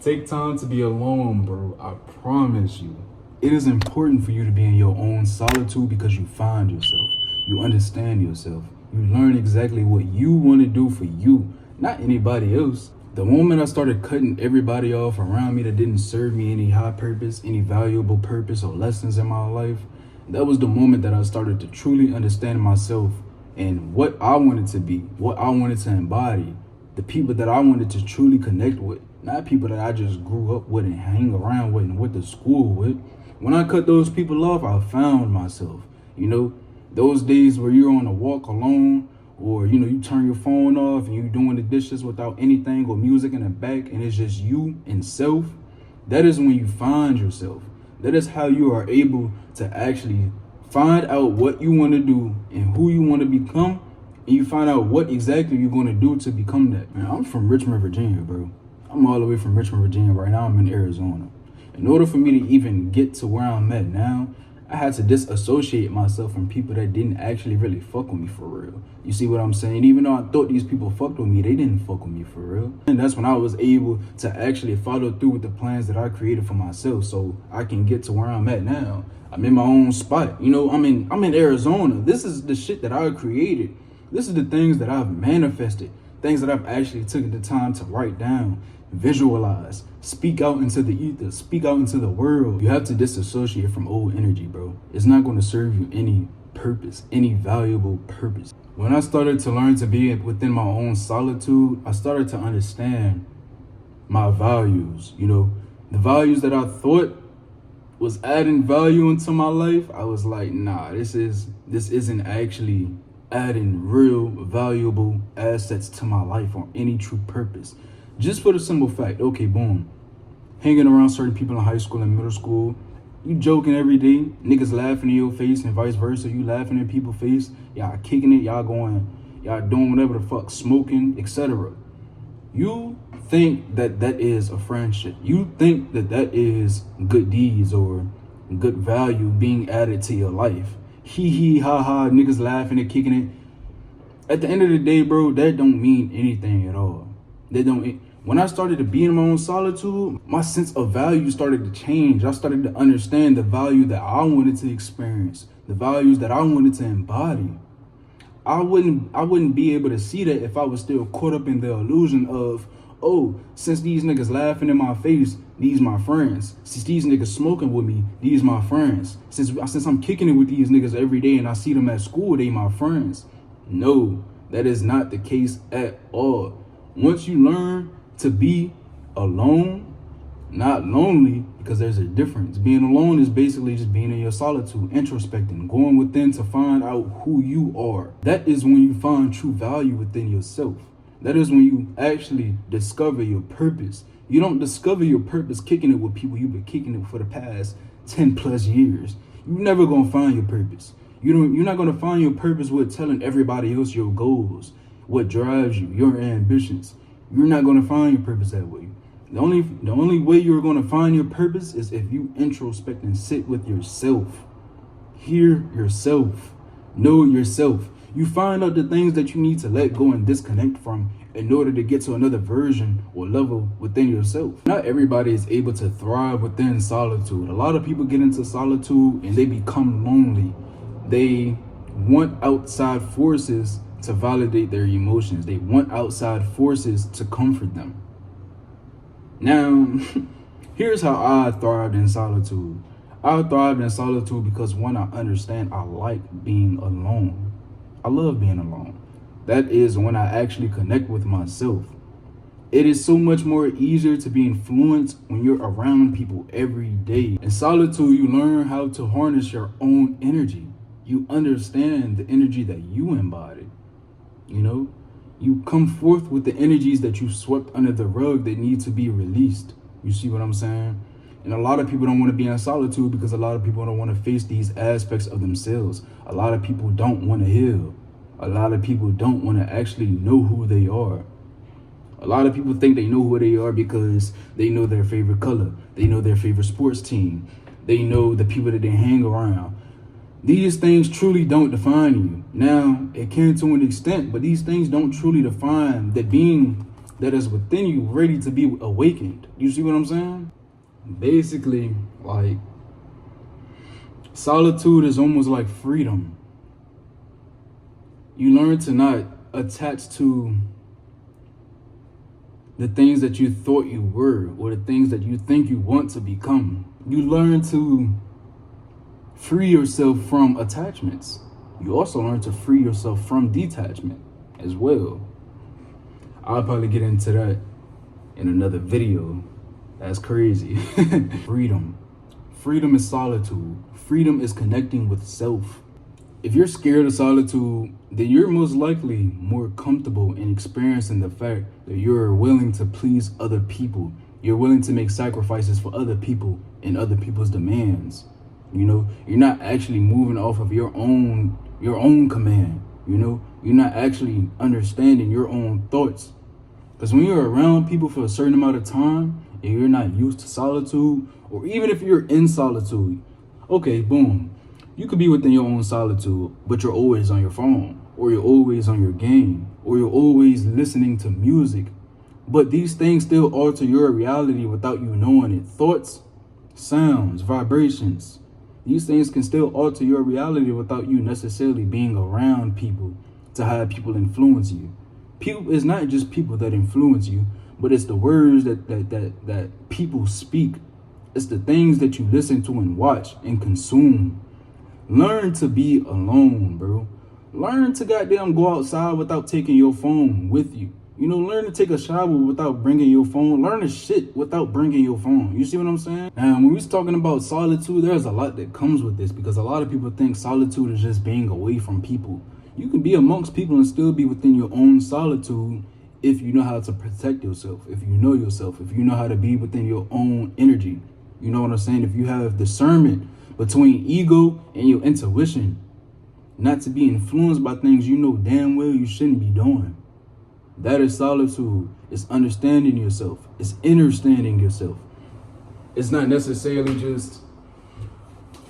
Take time to be alone, bro. I promise you. It is important for you to be in your own solitude because you find yourself. You understand yourself. You learn exactly what you want to do for you, not anybody else. The moment I started cutting everybody off around me that didn't serve me any high purpose, any valuable purpose or lessons in my life, that was the moment that I started to truly understand myself and what I wanted to be, what I wanted to embody, the people that I wanted to truly connect with, not people that I just grew up with and hang around with and went to school with. When I cut those people off, I found myself. You know, those days where you're on a walk alone, or you turn your phone off and you're doing the dishes without anything or music in the back and it's just you and self, that is when you find yourself. That is how you are able to actually find out what you want to do and who you want to become, and you find out what exactly you're going to do to become that. Man, I'm from Richmond, Virginia, bro. I'm all the way from Richmond, Virginia. Right now I'm in Arizona. In order for me to even get to where I'm at now, I had to disassociate myself from people that didn't actually really fuck with me for real. You see what I'm saying? Even though I thought these people fucked with me, they didn't fuck with me for real. And that's when I was able to actually follow through with the plans that I created for myself so I can get to where I'm at now. I'm in my own spot. I'm in Arizona. This is the shit that I created. This is the things that I've manifested. Things that I've actually taken the time to write down, visualize, speak out into the ether, speak out into the world. You have to disassociate from old energy, bro. It's not going to serve you any purpose, any valuable purpose. When I started to learn to be within my own solitude, I started to understand my values. The values that I thought was adding value into my life, I was like, nah, this isn't actually adding real valuable assets to my life or any true purpose. Just for the simple fact, okay, boom, hanging around certain people in high school and middle school, you joking every day, niggas laughing in your face and vice versa, you laughing in people's face, y'all kicking it, y'all doing whatever the fuck, smoking, etc. You think that is a friendship. You think that is good deeds or good value being added to your life. Hee hee ha ha, niggas laughing and kicking it. At the end of the day, bro, that don't mean anything at all. When I started to be in my own solitude, my sense of value started to change. I started to understand the value that I wanted to experience, the values that I wanted to embody. I wouldn't be able to see that if I was still caught up in the illusion of, oh, since these niggas laughing in my face, these my friends. Since these niggas smoking with me, these my friends. Since I'm kicking it with these niggas every day and I see them at school, they my friends. No, that is not the case at all. Once you learn to be alone, not lonely, because there's a difference. Being alone is basically just being in your solitude, introspecting, going within to find out who you are. That is when you find true value within yourself. That is when you actually discover your purpose. You don't discover your purpose kicking it with people you've been kicking it for the past 10 plus years. You're never gonna find your purpose. You're not gonna find your purpose with telling everybody else your goals, what drives you, your ambitions. You're not gonna find your purpose that way. The only way you're gonna find your purpose is if you introspect and sit with yourself. Hear yourself. Know yourself. You find out the things that you need to let go and disconnect from in order to get to another version or level within yourself. Not everybody is able to thrive within solitude. A lot of people get into solitude and they become lonely. They want outside forces to validate their emotions. They want outside forces to comfort them. Now, here's how I thrived in solitude. I thrived in solitude because, one, I understand I like being alone. I love being alone. That is when I actually connect with myself. It is so much more easier to be influenced when you're around people every day. In solitude, you learn how to harness your own energy. You understand the energy that you embody. You come forth with the energies that you swept under the rug that need to be released. You see what I'm saying? And a lot of people don't want to be in solitude because a lot of people don't want to face these aspects of themselves. A lot of people don't want to heal. A lot of people don't want to actually know who they are. A lot of people think they know who they are because they know their favorite color. They know their favorite sports team. They know the people that they hang around. These things truly don't define you. Now, it can to an extent, but these things don't truly define that being that is within you ready to be awakened. You see what I'm saying? Basically, like, solitude is almost like freedom. You learn to not attach to the things that you thought you were or the things that you think you want to become. You learn to free yourself from attachments. You also learn to free yourself from detachment as well. I'll probably get into that in another video. That's crazy. Freedom. Freedom is solitude. Freedom is connecting with self. If you're scared of solitude, then you're most likely more comfortable in experiencing the fact that you're willing to please other people. You're willing to make sacrifices for other people and other people's demands. You know, you're not actually moving off of your own command. You know, you're not actually understanding your own thoughts. Because when you're around people for a certain amount of time and you're not used to solitude, or even if you're in solitude, okay, boom, you could be within your own solitude, but you're always on your phone, or you're always on your game, or you're always listening to music. But these things still alter your reality without you knowing it. Thoughts, sounds, vibrations. These things can still alter your reality without you necessarily being around people to have people influence you. People, it's not just people that influence you, but it's the words that people speak. It's the things that you listen to and watch and consume. Learn to be alone, bro. Learn to goddamn go outside without taking your phone with you. You know, learn to take a shower without bringing your phone. Learn to shit without bringing your phone. You see what I'm saying? And when we're talking about solitude, there's a lot that comes with this, because a lot of people think solitude is just being away from people. You can be amongst people and still be within your own solitude if you know how to protect yourself, if you know yourself, if you know how to be within your own energy. You know what I'm saying? If you have discernment between ego and your intuition, not to be influenced by things you know damn well you shouldn't be doing. That is solitude. It's understanding yourself. It's understanding yourself. It's not necessarily just,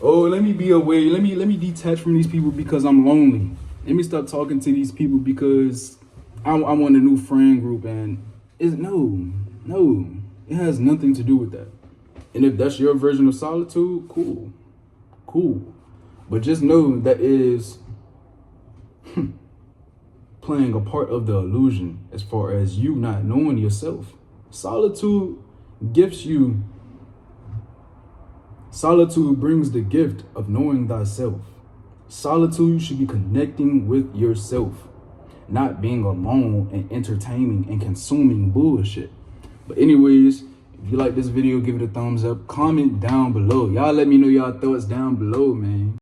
oh, let me be away. Let me detach from these people because I'm lonely. Let me stop talking to these people because I want a new friend group. And no, it has nothing to do with that. And if that's your version of solitude, cool. But just know that is playing a part of the illusion as far as you not knowing yourself. Solitude brings the gift of knowing thyself. Solitude should be connecting with yourself, not being alone and entertaining and consuming bullshit. But anyways, if you like this video, give it a thumbs up. Comment down below. Y'all let me know y'all thoughts down below, man.